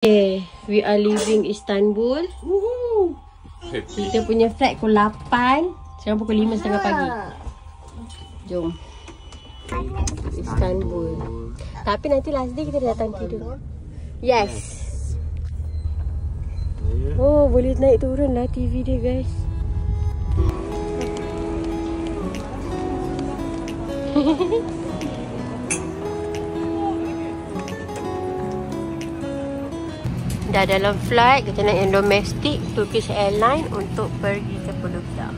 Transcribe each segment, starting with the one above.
Okay, we are leaving Istanbul. Kita punya flight pukul 8. Sekarang pukul 5.30 pagi. Jom. Istanbul. Tapi nanti last day kita datang tidur. Yes. Oh, boleh naik turun lah TV dia, guys. Dah dalam flight, kita naik yang domestik Turkish Airlines untuk pergi ke Cappadocia.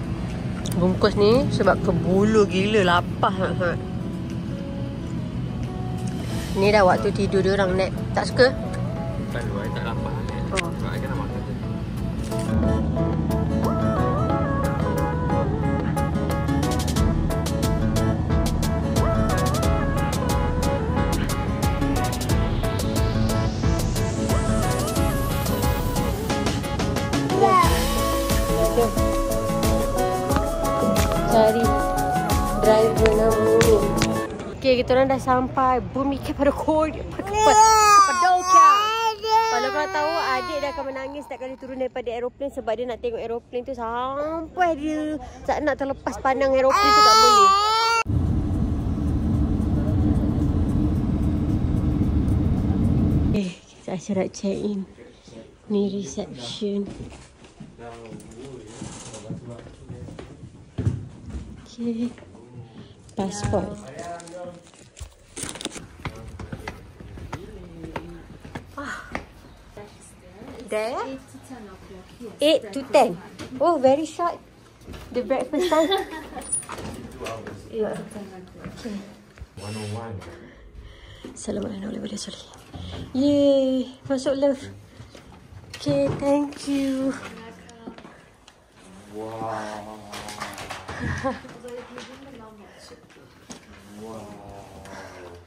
Bungkus ni sebab kebulu gila, lapar sangat. Ni dah waktu tidur dia orang nap. Tak suka? Bukan luar, tak lapar. Oh. Sebab I kan nak makan je. Cari driver nombor. Okay, kita orang dah sampai bumi Cappadocia. Kalau korang tahu, adik dah akan menangis setiap kali turun daripada aeroplan sebab dia nak tengok aeroplan tu sampai dia tak nak terlepas pandang aeroplan tu, tak boleh. Kita asyik check in. Ni reception. Okay. Passport. There? 8 to 10. Oh, very short. The breakfast time. Yeah. Okay. 101. Assalamualaikum warahmatullahi wabarakatuh. Yay, masuk love. Okay, thank you. Wow.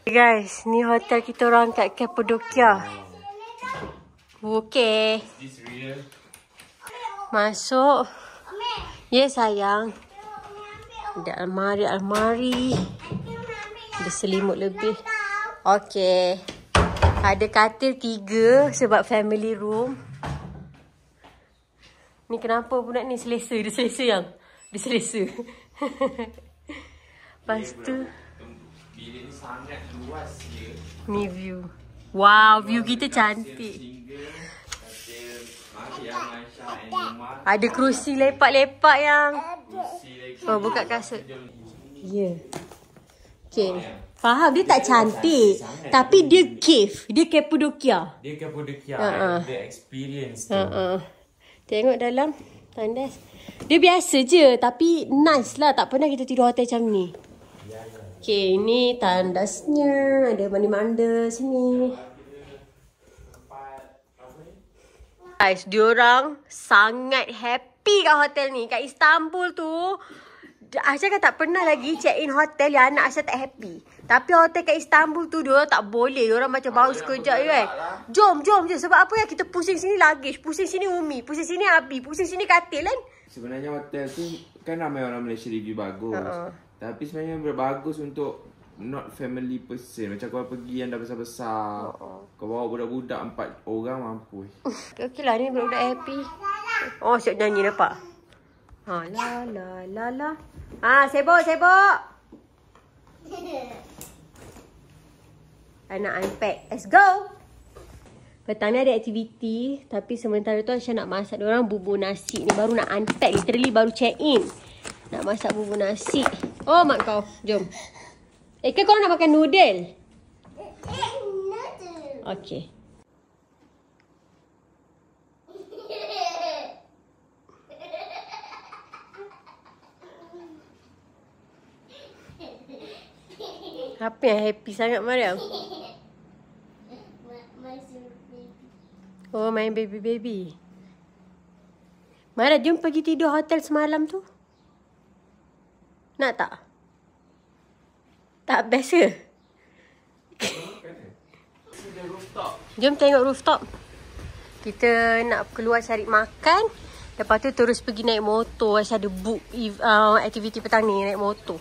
Guys, ni hotel kita orang kat Cappadocia. Okay. Is this real? Masuk. Ya, sayang. Ada almari. Ada selimut lebih. Okay. Ada katil 3 sebab family room. Ni kenapa pula ni selesa? Dia selesa yang? Dia selesa. Lepas tu Bilik ni sangat luas dia. ni view. Wow, view kita cantik. Ada kerusi lepak-lepak yang. Oh, buka kasut. Ya. Okay. Faham, dia tak cantik. Tapi dia cave. Dia Cappadocia. Dia Cappadocia. Dia experience tu. Tengok dalam tandas. Dia biasa je. Tapi nice lah. Tak pernah kita tidur hotel macam ni. Okay, ni tandasnya. Ada mandi-manda sini. Guys, diorang sangat happy kat hotel ni. Kat Istanbul tu, Aisyah kan tak pernah lagi check in hotel yang anak Aisyah tak happy. Tapi hotel kat Istanbul tu, diorang tak boleh. Diorang macam baru sekejap je kan. Jom je. Sebab apa yang kita pusing sini luggage, pusing sini Umi, pusing sini Abi, pusing sini katil kan. Sebenarnya hotel tu kan ramai orang Malaysia review bagus. Tapi sebenarnya bagus untuk not family person. Macam kau pergi yang dah besar-besar. Kau bawa budak-budak 4 orang mampu. Okey lah, ni budak-budak happy. Oh, siap nyanyi nampak. Ha, la. Ha, sibuk. Anak unpack. Let's go. Petang ni ada aktiviti. Tapi sementara tu Aisyah nak masak diorang bubur nasi. Ni baru nak unpack. Literally baru check in. Nak masak bubur nasi. Oh, mak kau. Jom. Kan korang nak makan noodle? Okay. Apa yang happy sangat Mariam? Oh, main baby. Mariam, jom pergi tidur hotel semalam tu. Nak tak? Tak best ke? Jom tengok rooftop. Kita nak keluar cari makan. Lepas tu terus pergi naik motor. Aisyah ada book aktiviti petang ni, naik motor.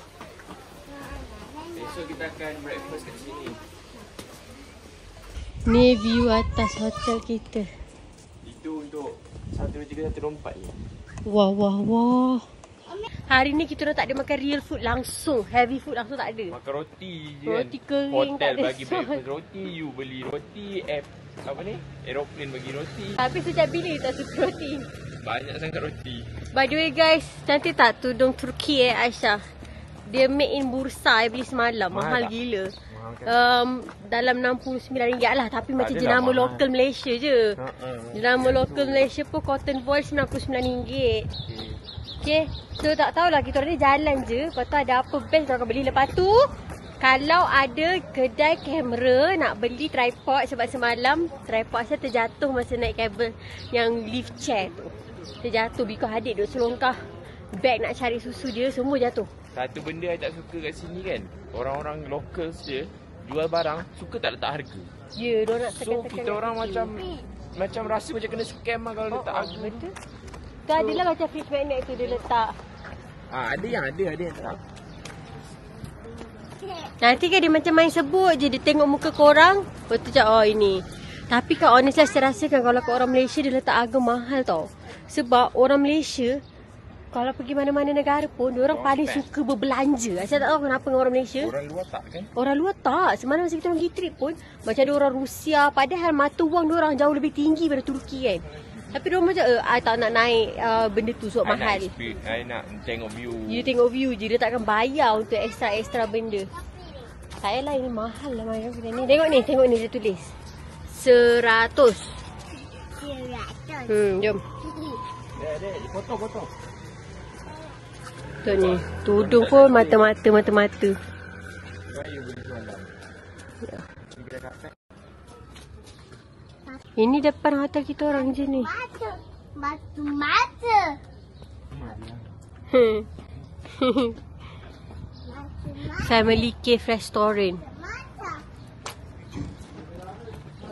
Besok kita akan breakfast kat sini. Ni view atas hotel kita. Itu untuk 123 je. Wah. Hari ni kita dah tak ada makan real food langsung. Heavy food langsung tak ada. Makan roti je Roti kan. kering Hotel tak ada bagi sos. breakfast roti, you beli roti, aeroplane bagi roti. Tapi sejak bila tak suka roti? Banyak sangat roti. By the way guys, cantik tak tudung Turki Aisyah? Dia made in Bursa, beli semalam. Mahal gila. Dalam RM69 lah. Tapi macam jenama lokal Malaysia je. Jenama lokal Malaysia pun cotton voile RM99. Okay. So tak tahulah, kita orang ni jalan je. Lepas tu ada apa best kita akan beli. Lepas tu kalau ada kedai kamera nak beli tripod, sebab semalam tripod saya terjatuh masa naik kabel yang lift chair tu. Terjatuh because adik duk selongkah beg nak cari susu dia, semua jatuh. Satu benda saya tak suka kat sini kan, orang-orang locals je jual barang suka tak letak harga. Ya, dia nak So tekan-tekan. kita orang macam rasa macam kena scam lah kalau letak harga. Betul. Tu adalah macam fridge magnet tu dia letak. Ada yang tak. Nanti kan dia macam main sebut je, dia tengok muka korang, lepas tu cakap, oh ini. Tapi kan honestly saya rasa kan kalau kat orang Malaysia dia letak harga mahal tau. Sebab orang Malaysia kalau pergi mana-mana negara pun, dia orang paling suka berbelanja. Saya tak tahu kenapa dengan orang Malaysia. Orang luar tak kan? Orang luar tak. Semalam masa kita pergi trip pun, macam ada orang Rusia, padahal mata wang dia orang jauh lebih tinggi daripada Turki kan. Tapi dia orang macam, I tak nak naik benda tu sebab mahal. I nak tengok view. You tengok view je, dia takkan bayar untuk extra benda. Tak payahlah, ini mahal lah macam ni. Tengok ni dia tulis 100. Jom. Dek, potong. Tu ni, tudung pun mata-mata. Why you beli jualan? Ini depan hotel kita orang je ni. Mata. Family Cave Restaurant.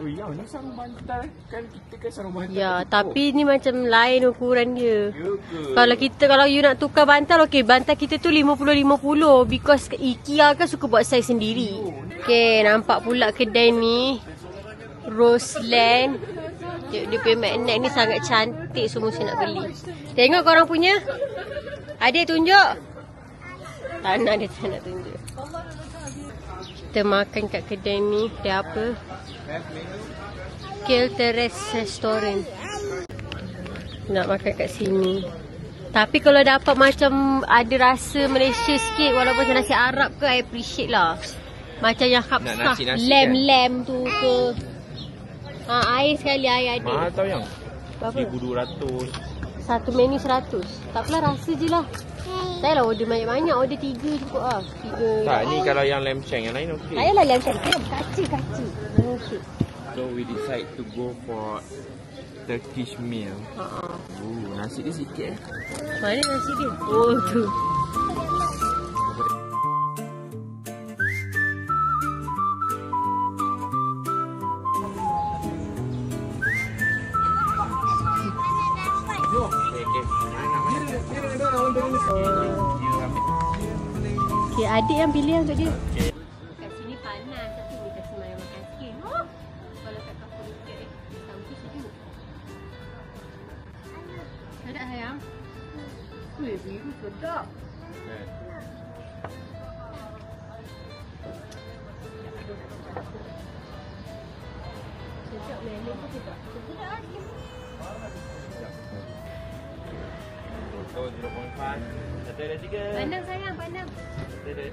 Oh ya, ni sarung bantal. Kan kita kan sarung bantal. Ya, tapi ni macam lain ukuran dia. Ya ke? Kalau you nak tukar bantal, okey, bantal kita tu 50-50 because IKEA kan suka buat saiz sendiri. Okey, nampak pula kedai ni. Roseland. Dia punya magnet ni sangat cantik, semua saya nak beli. Tengok korang punya. Adik tunjuk. Tak nak, dia tak nak tunjuk. Kita makan kat kedai ni. Dia apa? Kill Terrace Restaurant. Nak makan kat sini. Tapi kalau dapat macam ada rasa Malaysia sikit, walaupun macam nasi Arab ke, I appreciate lah. Macam yang hapsah, lamb tu ke. Air sekali, air adik. Mahal tau yang Berapa? 1,200. Satu menu 100. Tak apalah, rasa je lah. Tak payahlah order banyak-banyak, order 3 cukup lah. 3. Tak, ni kalau yang lamb chang, yang lain okey. Tak payahlah lamb chang, kaca. Okey. So we decide to go for Turkish meal. Nasi dia sikit Mana nasi dia? Oh tu. Okay, adik yang pilih untuk dia. Kat sini panas, tapi ni kasi makan sikit. Kalau kat kampung dekat kampung sejuk. Ada sayang? Biru sedap. Sedap melek pun sedap. Sedap. Oh, 0.5. Satu ada 3. Pandang sayang, pandang. Satu ada.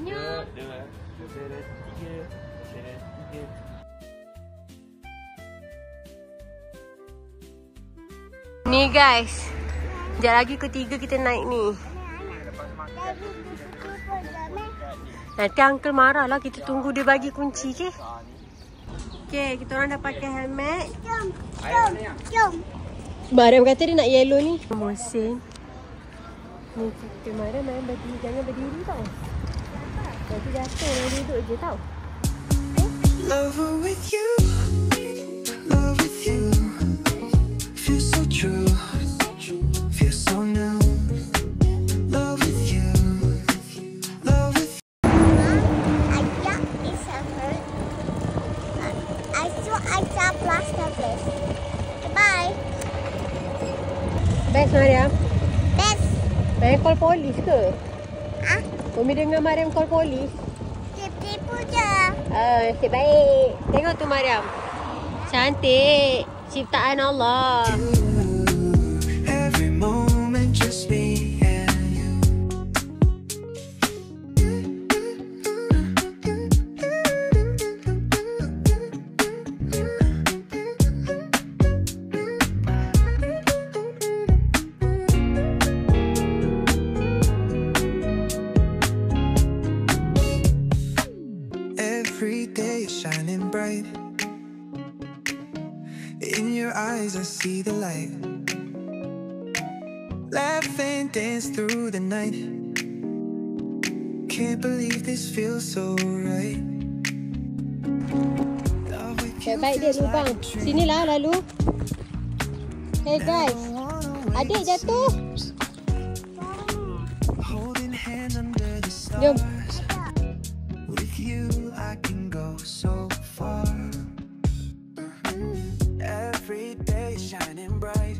Nyok. 2. Satu ada 3. Satu ada 3. Ni guys. Sekejap lagi ketiga kita naik ni. Nanti uncle marah lah. Kita tunggu dia bagi kunci, okay? Okay, kita orang dah pakai helmet. Jom. Mariam kata dia nak yellow ni. Musim. Ni kita Mariam berdiri. Jangan berdiri tau. Nanti jatuh. Nanti duduk je tau. Love with you, love with you. Feels so true, feels so new. Love with you, love with you. Ayah is a bird. I saw plaster fish. Goodbye. Best Mariam. Best. Mariam call polis ke? Ah, Umi dengar Mariam call polis. tipu je. Nasib baik. Tengok tu Mariam. Cantik. Ciptaan Allah. Every moment just me and you. Every day is shining bright. In your eyes I see the light. Laugh and dance through the night. Can't believe this feels so right. Love with you Baik dia feels lubang. like a dream. Sinilah lalu. Hey guys. Adik jatuh. Holding hands under the Jom. stars. With you I can go so far. Every day is shining bright.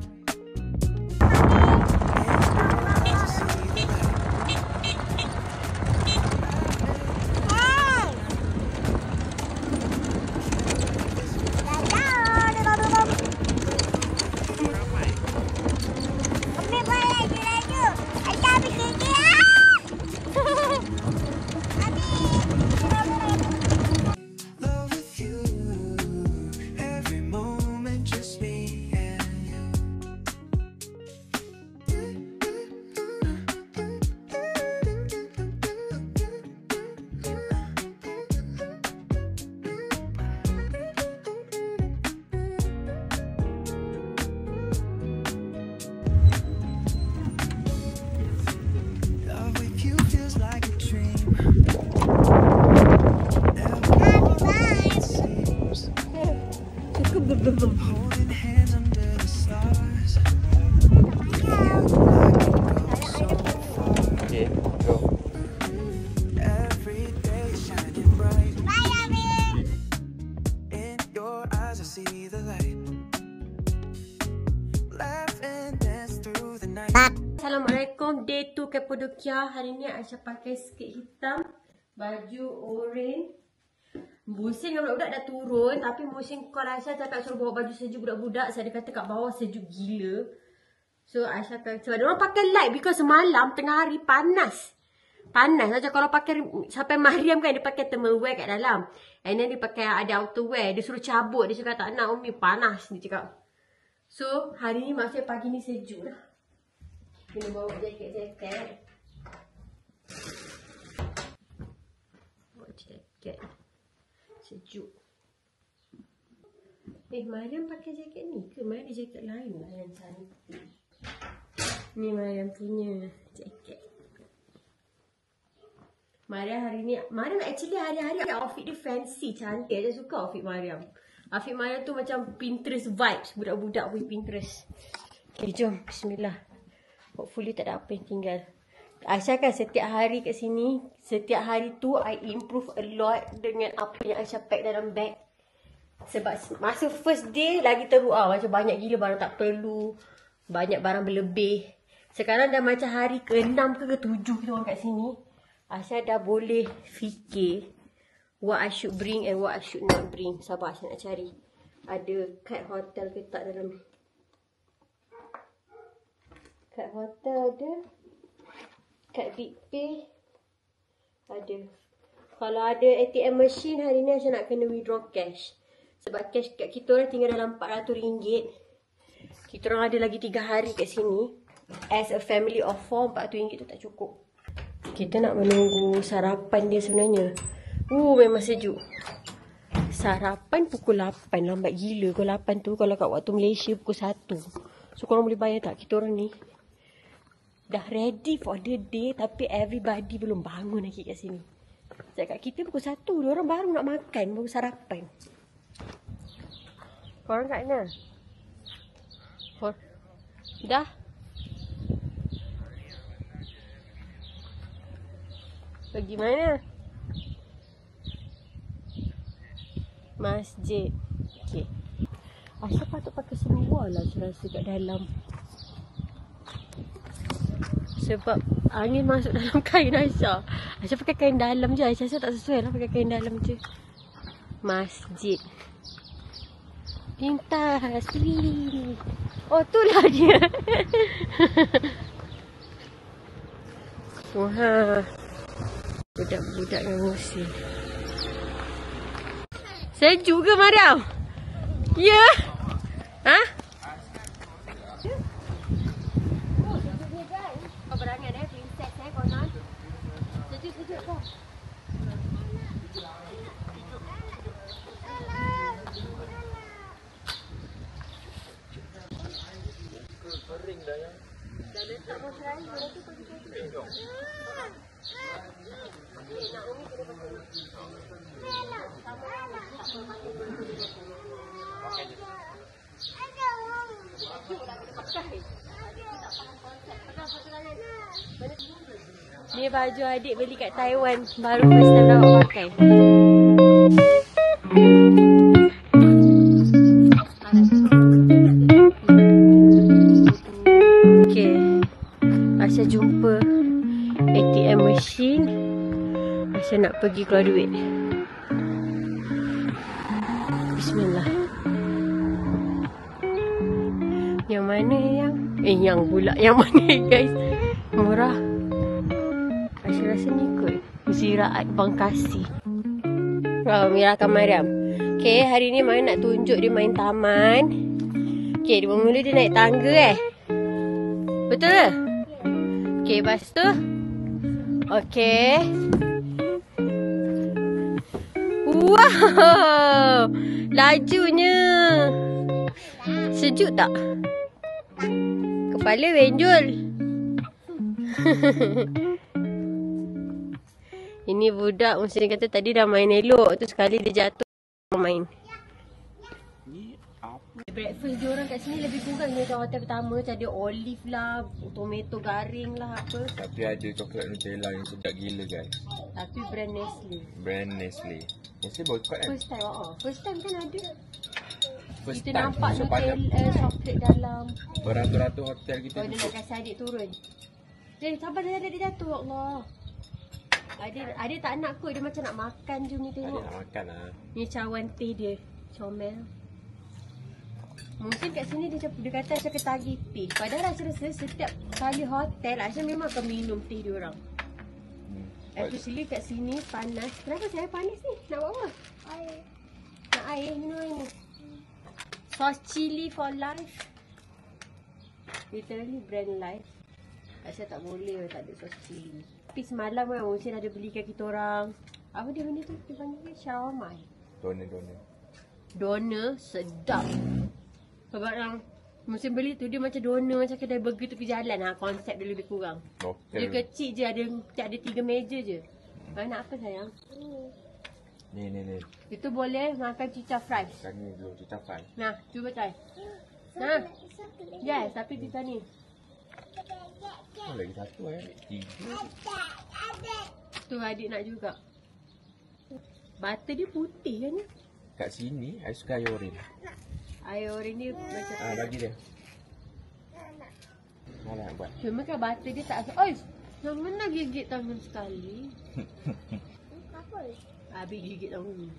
Love with you. Every moment just me and you. Love with you feels like a dream. Never what it seems. Holding hands under the stars. With you I can go so far. Okay, go. Every day shining bright. Bye, Abby. In your eyes I see the light. Laugh and dance through the night. Assalamualaikum. Day 2 Cappadocia. Hari ni Aisyah pakai skirt hitam, baju oren. Musim dengan budak-budak dah turun, tapi musim call Aisyah cakap suruh bawa baju sejuk budak-budak. Saya kata kat bawah sejuk gila. So Aisyah kata, sebab diorang pakai light because semalam tengah hari panas. Panas. Macam kalau pakai, sampai Mariam kan dia pakai thermal wear kat dalam. And then dia pakai ada outerwear. Dia suruh cabut. Dia cakap tak nak Umi, panas. Dia cakap. So hari ni maksudnya pagi ni sejuk dah. Kena bawa jaket-jaket. Bawa jaket. Sejuk. Mariam pakai jaket ni ke? Mariam ada jaket lain lah yang cantik. Ni Mariam punya jaket. Mariam hari ni, Mariam actually hari-hari outfit dia fancy, cantik. Saya suka outfit Mariam. Outfit Mariam tu macam Pinterest vibes. Budak-budak punya Pinterest. Okay, jom. Bismillah. Hopefully tak ada apa yang tinggal. Aisyah kan setiap hari kat sini, setiap hari tu I improve a lot dengan apa yang Aisyah pack dalam bag. Sebab masa first day lagi teruk macam banyak gila barang tak perlu, banyak barang berlebih. Sekarang dah macam hari ke-6 ke ke-7 kita orang kat sini, Aisyah dah boleh fikir what I should bring and what I should not bring. Sabar Aisyah nak cari ada kad hotel ke tak dalam ni. Kad hotel ada, kad Big Pay ada. Kalau ada ATM machine hari ni Aisyah nak kena withdraw cash. Sebab cash kat kita orang tinggal dalam RM400. Kita orang ada lagi 3 hari kat sini. As a family of 4, RM400 tu tak cukup. Kita nak menunggu sarapan dia sebenarnya. Memang sejuk. Sarapan pukul 8. Lambat gila. Pukul 8 tu kalau kat waktu Malaysia pukul 1. So korang boleh bayar tak? Kita orang ni dah ready for the day, tapi everybody belum bangun lagi kat sini. Cakap kita pukul 1, diorang baru nak makan, baru sarapan. Korang kat mana? Dah? Pergi mana? Masjid. Okey. Asal patut pakai seluar lah saya rasa kat dalam. Sebab angin masuk dalam kain Aisyah. Aisyah pakai kain dalam je. Aisyah tak sesuai lah pakai kain dalam je. Masjid. Pintas. Oh, itulah dia. Wah. Budak-budak mengungsi. Sejuk ke Mariam? Ya? Ha? Kau berangan princess konon. Sejuk kau. Kering dah ya. Dah letak masa lain tu pergi. Ni baju adik beli kat Taiwan. Baru first time dapat pakai. Okay, Aisyah jumpa ATM machine. Aisyah nak pergi keluar duit. Bismillah. Yang mana yang? Yang pula. Yang mana guys? Murah. Aisyah rasa ni kot. Ziraat Bangkasi. Mirahkan Mariam. Okay, hari ni Mariam nak tunjuk dia main taman. Okay, mula dia naik tangga Betul ke? Okay, lepas tu. Okay. Wow. Lajunya. Sejuk tak? Kepala benjol. Ini budak mesti kata tadi dah main elok. Tu sekali dia jatuh main. Ni apa? Breakfast dia orang kat sini lebih kurang dengan hotel pertama. Macam ada olive lah, tomato garing lah apa. Tapi ada coklat Nutella yang sedap gila guys. Tapi brand Nestle. Brand Nestle. Nestle boycott kan? First time First time kan ada. First Kita time. nampak So, banyak Nutella, coklat dalam. beratus-ratus hotel kita Oh, dia nak kasi adik turun. Sabar dah dia jatuh, Allah. Adik tak nak kot. Dia macam nak makan je ni Ada tengok. nak makan lah. Ni cawan teh dia. Comel. Mungkin kat sini dia kata Aisyah ketagih teh. Padahal Aisyah rasa setiap kali hotel Aisyah memang akan minum teh dia orang. Especially kat sini panas. Kenapa saya panas ni? Nak buat apa? Air. Nak air, minum air ni. Sauce chili for life. Literally brand life. Aisyah tak boleh tak ada sauce chili. Tapi semalam kan Musin ada belikan kita orang. Apa dia benda tu? Dia panggil shawarma. Doner sedap. Sebab yang Musim beli tu dia macam doner macam kedai burger tepi jalan. Konsep dia lebih kurang. Dia kecil je, ada 3 meja je. Nak apa sayang? Ni. Itu boleh makan cicah fries. Makan ni dulu, cicah fry. Nah, cuba try. Nah. Yes, tapi kita ni. Oh, lagi satu 3. Tu adik nak juga. Butter dia putih kan ni? Kat sini, I suka air oren. Air oren dia macam Bagi dia. Malah nak buat. cuma kan butter dia tak asal. Oi, jangan nak gigit tangan sekali. Apa? Habis gigit tangan ni.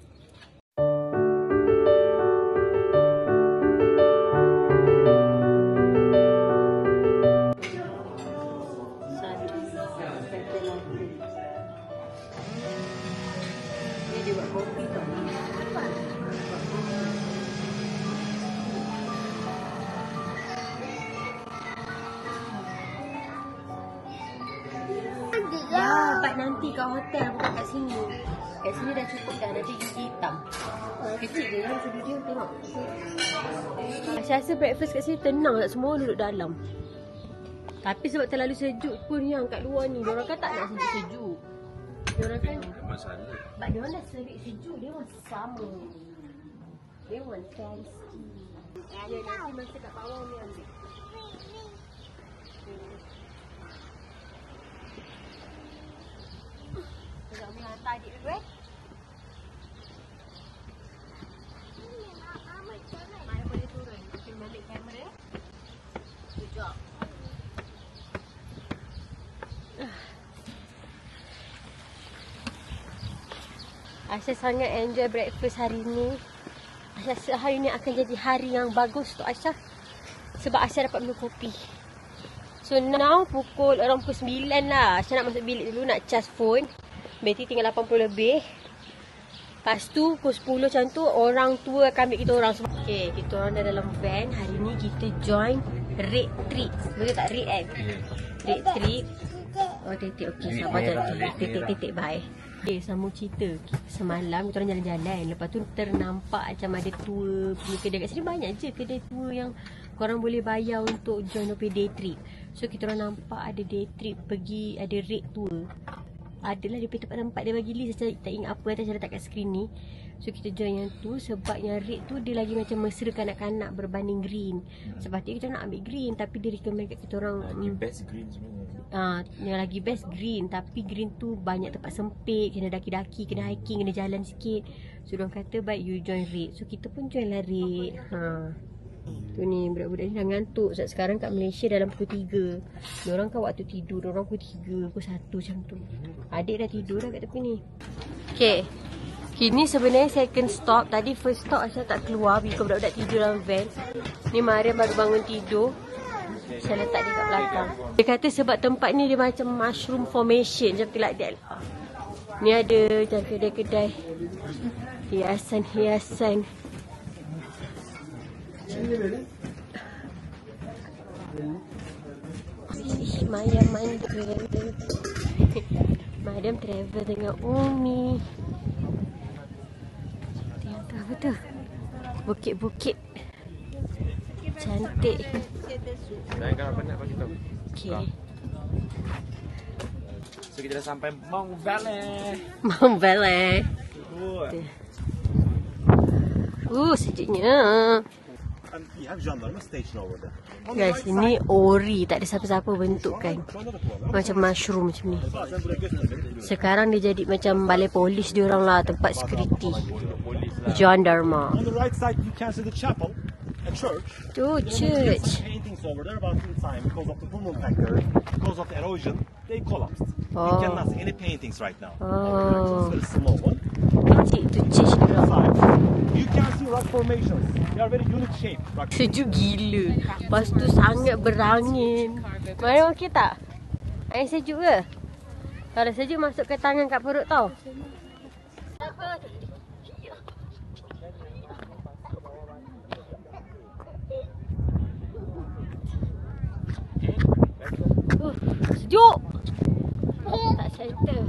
Dia buat kopi tau. Dapat nanti kat hotel bukan kat sini. Kat sini dah cukup dah, nanti gigi hitam. Kecil je yang sedih dia tengok. Aisyah rasa breakfast kat sini tenang tak semua duduk dalam. Tapi sebab terlalu sejuk pun yang kat luar ni, diorang kan tak nak sejuk-sejuk. Diorang kan Masalah. sebab diorang dah serik sejuk, dia orang sama. Dia orang fancy. Ya, nanti masa kat bawah ni ambil. Tengok ni hantar adik dulu Aisyah sangat enjoy breakfast hari ni. Aisyah rasa hari ni akan jadi hari yang bagus untuk Aisyah. Sebab Aisyah dapat minum kopi. So now pukul around pukul 9 lah. Aisyah nak masuk bilik dulu nak charge phone. Bateri tinggal 80 lebih. Lepas tu pukul 10 macam tu orang tua akan ambil kita orang semua. Okay, kita orang dah dalam van. Hari ni kita join Red Trip. Betul tak Red kan? Red Trip. Oh titik, okey sabar titik bye. Okay, sambung cerita. Semalam kita orang jalan-jalan. Lepas tu ternampak macam ada tour punya kedai. Kat sini banyak je kedai tour yang korang boleh bayar untuk join day trip. So kita orang nampak ada day trip pergi, ada rate tour. Adalah dia punya tempat-tempat dia bagi list. Saya tak ingat apa yang saya letak kat skrin ni. So kita join yang tu sebab yang rate tu dia lagi macam mesra kanak-kanak berbanding green. Sebab tu kita nak ambil green tapi dia recommend kat kita orang best green sebenarnya. Yang lagi best green. Tapi green tu banyak tempat sempit, kena daki-daki, kena hiking, kena jalan sikit. So diorang kata baik you join red. So kita pun join lah red. Tu ni budak-budak ni dah ngantuk. Sebab sekarang kat Malaysia dalam pukul 3. Diorang kan waktu tidur, diorang pukul 3, pukul 1 macam tu. Adik dah tidur dah kat tepi ni. Okay, kini sebenarnya second stop. Tadi first stop Aisyah tak keluar because budak-budak tidur dalam van. Ni Mariam baru bangun tidur. Saya letak dia kat belakang. Dia kata sebab tempat ni dia macam mushroom formation, macam like that. Ni ada macam kedai-kedai hiasan-hiasan. Mariam travel. Mariam travel dengan Umi. Yang tu apa tu? Bukit-bukit cantik. Dan kalau penat bagi tahu. Okay. So kita dah sampai Mount Valley. Mount Valley. Sejuknya. You have gendarme station over there. Guys, ini ori. Tak ada siapa-siapa bentuk kan. Macam mushroom macam ni. Sekarang dia jadi macam balai polis diorang lah. Tempat security. Gendarme. On the right side you can see the chapel, a church. Tu church. Paintings over there about in time because of the boom factor, because of the erosion, they collapsed. You cannot see any paintings right now. Oh. It's very small one. Kecil tu church diorang. You can see rock formations. They are very unique shape. Sejuk gila. Lepas tu sangat berangin. Mana okey tak? Air sejuk ke? Kalau sejuk masuk ke tangan kat perut tau. Sejuk. Tak center.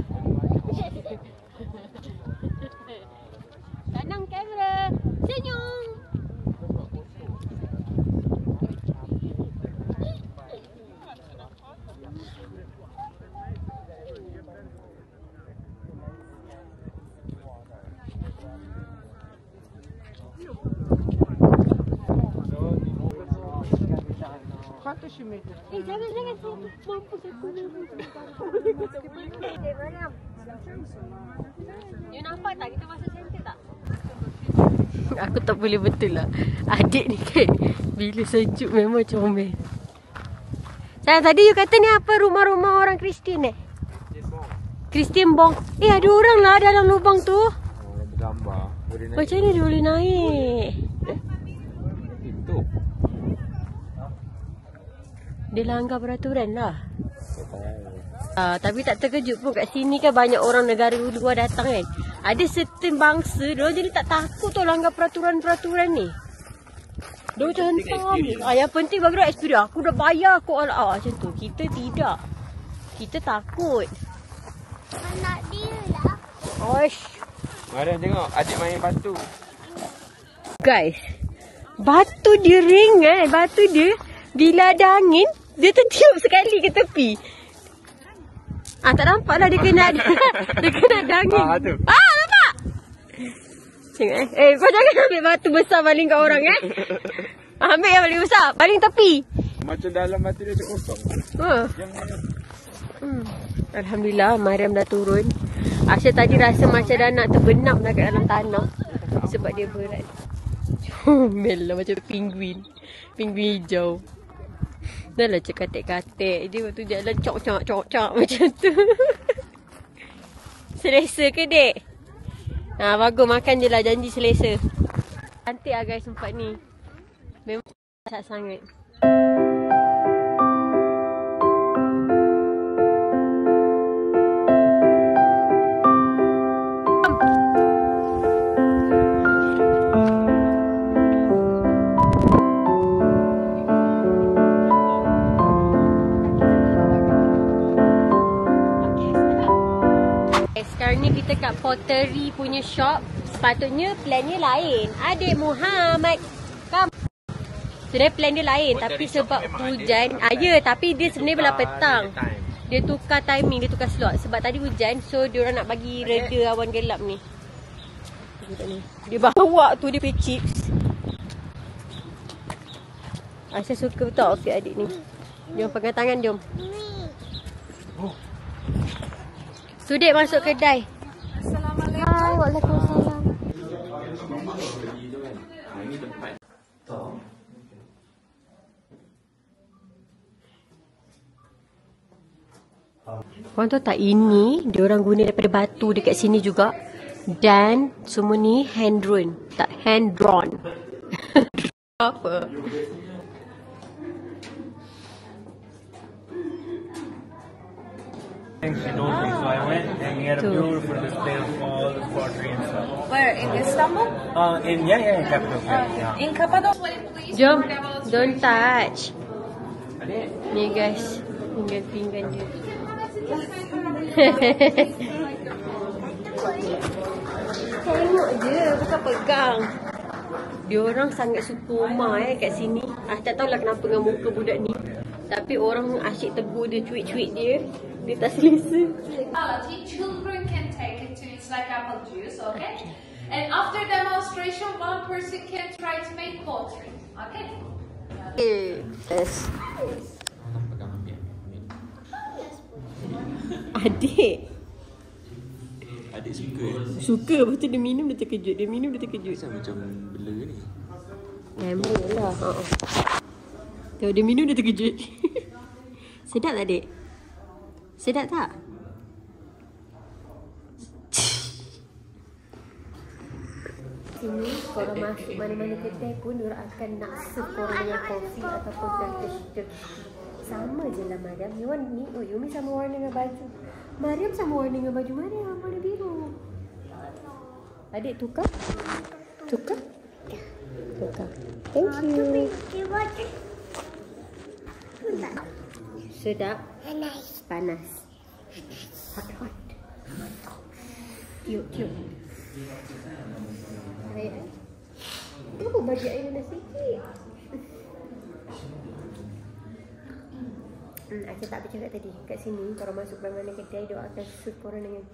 Kanan kamera. Senyum. Jangan saya mampus aku. Mariam. You nampak tak kita masuk center tak? Aku tak boleh betul lah. Adik ni kan bila sejuk memang comel. Sayang, tadi you kata ni apa rumah-rumah orang Kristian Kristian Bong. Ada orang lah dalam lubang tu. Bergambar. Macam ni dia boleh naik. Itu. Dia langgar peraturan lah. Tapi tak terkejut pun kat sini kan banyak orang negara luar datang kan. Ada certain bangsa dia jadi tak takut tau langgar peraturan-peraturan ni. Dia macam hentam. Yang penting bagi dia experience. Aku dah bayar aku all out macam tu. Kita tidak. Kita takut. Anak dia lah. Oish. Mariam tengok adik main batu. Guys. Batu dia ringan. Batu dia bila ada angin dia tertiup sekali ke tepi. Tak nampak lah dia kena dia kena ada angin. Nampak? Tengok kau jangan ambil batu besar baling kat orang Ambil yang paling besar, baling tepi. Macam dalam batu dia macam kosong. Alhamdulillah Mariam dah turun. Aisyah tadi rasa macam dah nak terbenam dah kat dalam tanah. Sebab dia berat. Comel lah macam penguin. Penguin hijau. Dah lah cekatek-katek. Dia waktu jalan cok-cok macam tu. Selesa ke dek? Bagus makan je lah, janji selesa. Cantik lah guys tempat ni. Memang sangat. Sekarang ni kita kat pottery punya shop. Sepatutnya plannya lain. Adik Muhammad, come. Sebenarnya plan dia lain tapi sebab hujan. Ya, tapi dia sebenarnya belah petang. Dia tukar timing, dia tukar slot sebab tadi hujan. So dia orang nak bagi reda awan gelap ni. Dia bawa tu dia punya chips. Saya suka betul outfit adik ni. Jom pegang tangan, jom. Sudik masuk kedai. Assalamualaikum. Hai, waalaikumsalam. Ini tempat. Korang tahu tak, ini diorang guna daripada batu dekat sini juga. Dan semua ni hand drawn. Tak, hand drawn. Apa? So I went and we had a beautiful display of all the pottery and stuff. Where? In Istanbul? In capital. Yeah. In Cappadocia? Jom, don't touch. Ni guys, pinggan dia. Tengok je, bukan pegang. Diorang sangat suka rumah kat sini. Tak tahulah kenapa dengan muka budak ni. Tapi orang asyik tegur dia, cuik-cuik dia. Dia tak selesa. Children can take it too. It's like apple juice, okay? And after demonstration, one person can try to make pottery, okay? Yes. Adik suka. Lepas tu dia minum dia terkejut. Macam bela ni. Memang lah. Tengok dia minum dia terkejut. Sedap tak adik? Sedap tak? Sini korang masuk mana-mana kedai pun diorang akan nak serve korang dengan kopi ataupun Turkish. Sama je lah Mariam. Yumi sama warna dengan baju. Mariam sama warna dengan baju Mariam. Warna biru. Adik tukar? Tukar. Thank you. Sedap. Panas. Hot. Tiup. Air. Kenapa bagi air panas sikit? Saya tak bercakap tadi. Kat sini, kalau masuk mana-mana kedai, dia akan serve korang dengan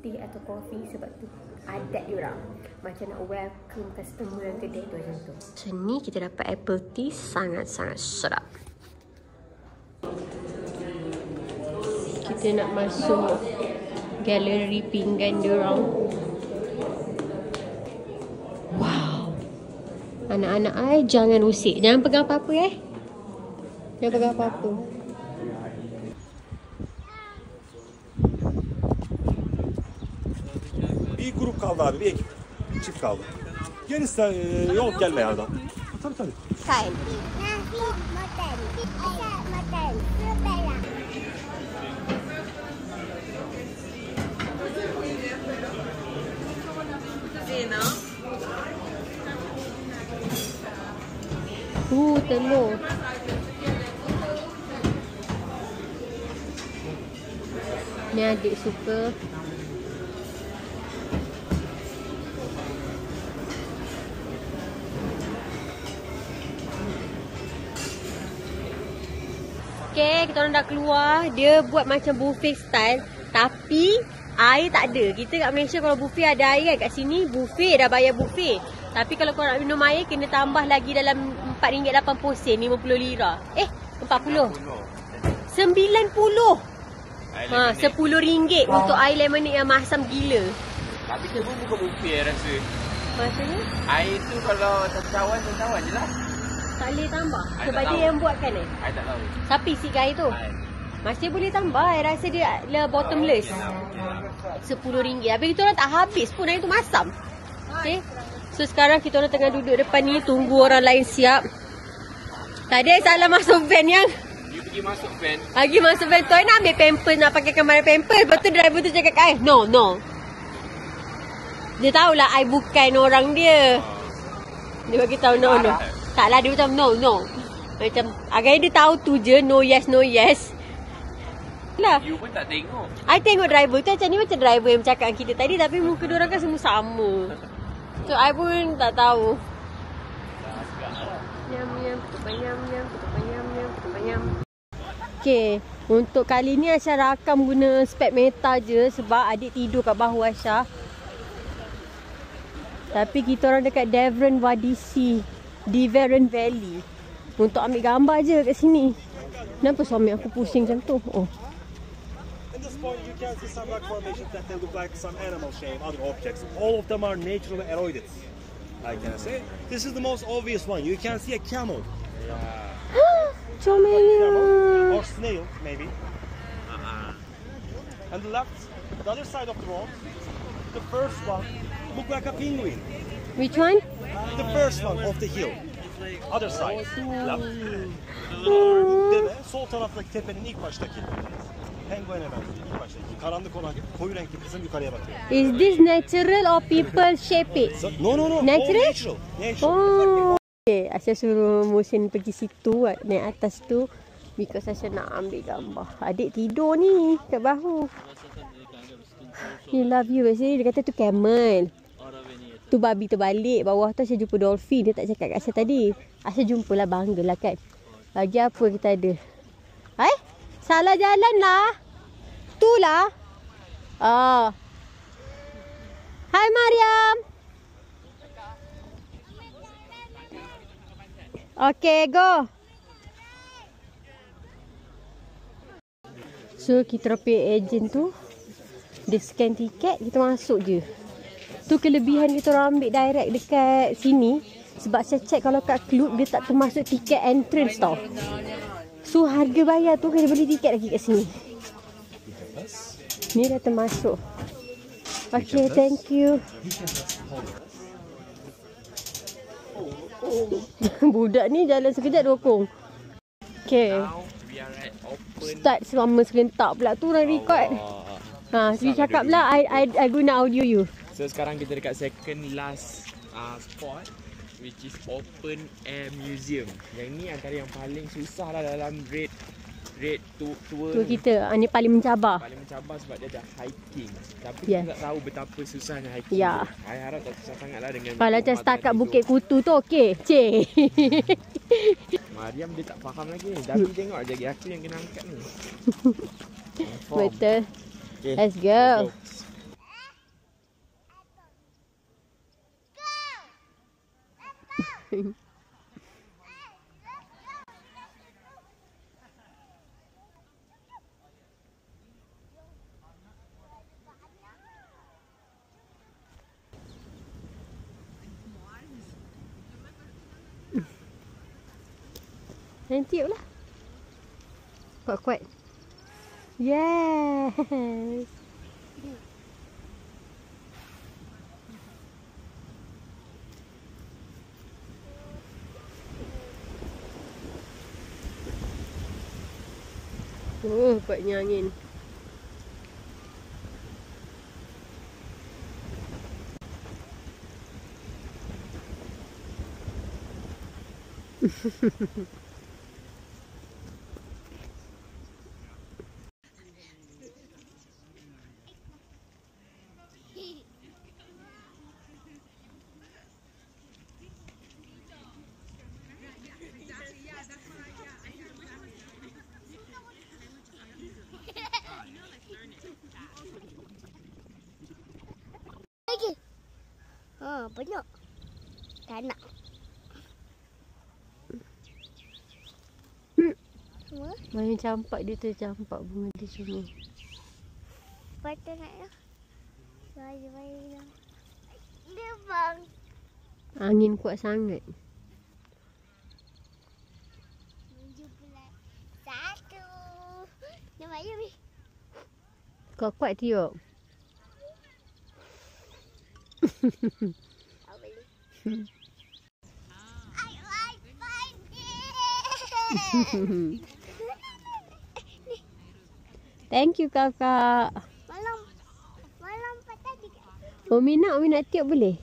tea atau kopi. Sebab tu adat diorang. Macam nak welcome customer yang kedai tu macam tu. Macam ni kita dapat apple tea sangat-sangat sedap. Kita nak masuk galeri pinggan diorang. Wow. Anak-anak jangan usik. Jangan pegang apa-apa Jangan pegang apa-apa. Bir grup kaldı abi, bir ekip. Çift kaldı. Gerisi yok gelme yardım. Tabii. Kain. Telur. Ni adik suka. Okay, kita orang dah keluar. Dia buat macam buffet style. Tapi air tak ada. Kita kat Malaysia kalau buffet ada air kan. Kat sini buffet dah bayar buffet. Tapi kalau korang nak minum air, kena tambah lagi dalam RM4.80 RM50. 40. 90. RM10 untuk air lemonade yang masam gila. Tapi dia pun bukan buffet rasa. Maksudnya? Air tu kalau tertawan je lah. Tak boleh tambah. Sebab dia yang buatkan Air tak tahu. Siapa isi air tu? Masih boleh tambah. Rasa dia bottomless. RM10. Habis kita orang tak habis pun hari tu masam. Okay. So sekarang kita orang tengah duduk depan ni. Tunggu orang lain siap. Tadi I salah masuk van yang. You pergi masuk van. Lagi masuk van tu I nak ambil pampers. Nak pakai kamar pampers. Lepas tu driver tu cakap kat I. No. Dia tahulah I bukan orang dia. Dia bagi tahu no. Taklah dia macam no. Macam agaknya dia tahu tu je. No yes. Lah. You pun tak tengok. I tengok driver tu macam ni macam driver yang bercakap dengan kita tadi. Tapi muka diorang kan semua sama. So I pun tak tahu. Nyam. Okay. Untuk kali ni Aisyah rakam guna spek meta je. Sebab adik tidur kat bahu Aisyah. Tapi kita orang dekat Devon Valley. Untuk ambil gambar je kat sini. Kenapa suami aku pusing macam tu? Oh. At this point, you can see some rock formations that they look like some animal shape, other objects. All of them are naturally eroded. I can say this is the most obvious one. You can see a camel. Camel or snail, maybe. And the other side of the road, the first one look like a penguin. Which one? The first one of the hill. Other side. Deve sol taraftaki tepenin ilk baştaki. Penguen'e benziyor ilk baştaki. Karanlık olan koyu renkli kısım yukarıya bakıyor. Is this natural or people shape it? No. Natural? Natural. Oh. Okay, Aisyah suruh Muhsin pergi situ, naik atas tu. Because Aisyah nak ambil gambar. Adik tidur ni kat bahu. He love you. Dia kata tu camel. Tu babi terbalik. Bawah tu Aisyah jumpa dolphin. Dia tak cakap kat Aisyah tadi. Aisyah jumpalah, banggalah kan. Lagi apa kita ada? Salah jalan lah. Tu lah. Hai Mariam. Okay, go. So, kita pergi agent tu. Dia scan tiket, kita masuk je. Tu kelebihan kita orang ambil direct dekat sini. Sebab saya check kalau kat Klook dia tak termasuk tiket entrance tau. So harga bayar tu kena beli tiket lagi kat sini. Ni dah termasuk. Okay, thank you. Budak ni jalan sekejap dokong. Okay. Start selama serentak pula tu orang record. Sini cakap lah, I guna audio you. So sekarang kita dekat second last spot, which is open air museum. Yang ni antara yang paling susah lah dalam rate tour kita. Ni paling mencabar. Paling mencabar sebab dia ada hiking. Tapi kita tak tahu betapa susahnya hiking. I harap tak susah sangat lah dengan. Kalau macam setakat Bukit Kutu tu okey. Cik. Mariam dia tak faham lagi. Tapi tengok je aku yang kena angkat ni. Betul. Okay. Let's go. Nanti lah. Kuat-kuat. Yes. Kuatnya angin. Banyak. Tak nak. Semua? Main campak dia tu, campak bunga dia semua. Patut nak lah. Baik. Dia bang. Angin kuat sangat. Menuju bulan 1. Maya ni. Kuat-kuat tiup. Tak boleh. I like fighting. Thank you kakak. Malam patah juga. Umi nak tiup boleh?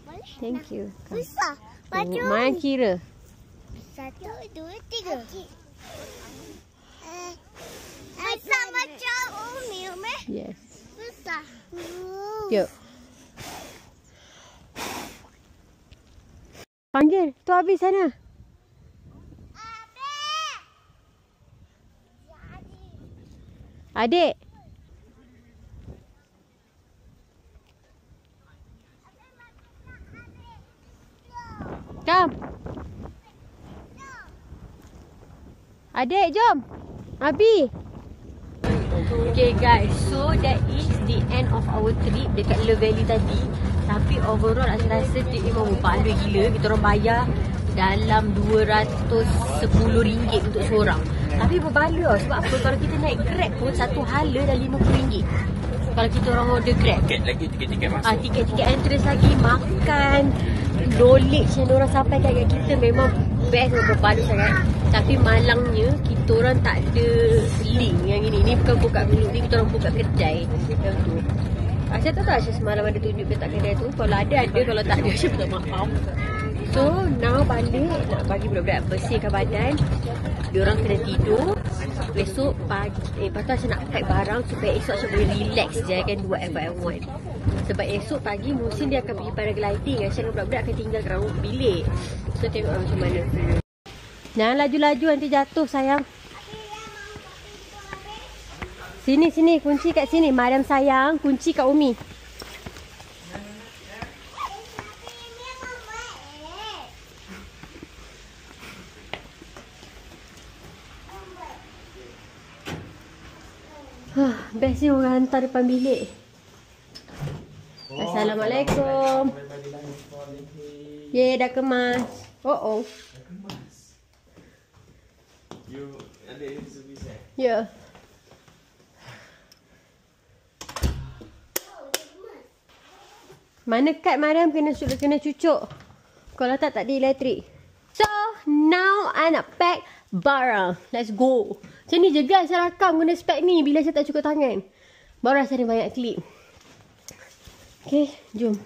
Boleh. Thank you. Susah. Macam Main kira. 1, 2, 3. Susah macam Umi. Yes. Susah. Tiup. Panggil. Tu habis sana. Adik. Come. Adik, jom. Abi. Okay guys, so that is the end of our trip dekat Le Valley tadi. Tapi overall saya rasa trip ni memang berbaloi gila. Kita orang bayar dalam RM210 untuk seorang. Tapi berbaloi tau. Sebab apa? Kalau kita naik Grab pun satu hala dah RM50. Kalau kita orang order Grab. Tiket lagi, tiket masuk. Tiket-tiket entrance lagi, makan, knowledge yang diorang sampaikan kat kita memang best dan berbaloi sangat. Tapi malangnya kita orang tak ada link yang ini. Ni bukan buka dulu, ni kita orang buka kedai yang tu. Aisyah tak tahu Aisyah semalam ada tunjuk ke tak kedai tu. Kalau ada, kalau tak ada Aisyah minta maaf. So now balik nak bagi budak-budak bersihkan badan. Diorang kena tidur. Besok pagi lepas tu Aisyah nak pack barang supaya esok Aisyah boleh relax je kan do whatever I want. Sebab esok pagi Musin dia akan pergi paragliding. Aisyah dengan budak-budak akan tinggal kat rumah bilik. So tengok macam mana. Jangan laju-laju nanti jatuh sayang. Sini kunci kat sini. Madam sayang, kunci kat Umi. Best ni orang hantar depan bilik. Assalamualaikum. Dah kemas. Oh. You ada yang servis eh? Ya. Mana kad madam kena cucuk. Kalau tak ada elektrik. So, now I nak pack barang. Let's go. Macam ni je guys, saya rakam guna spek ni bila saya tak cukup tangan. Baru saya ada banyak klip. Okay, jom.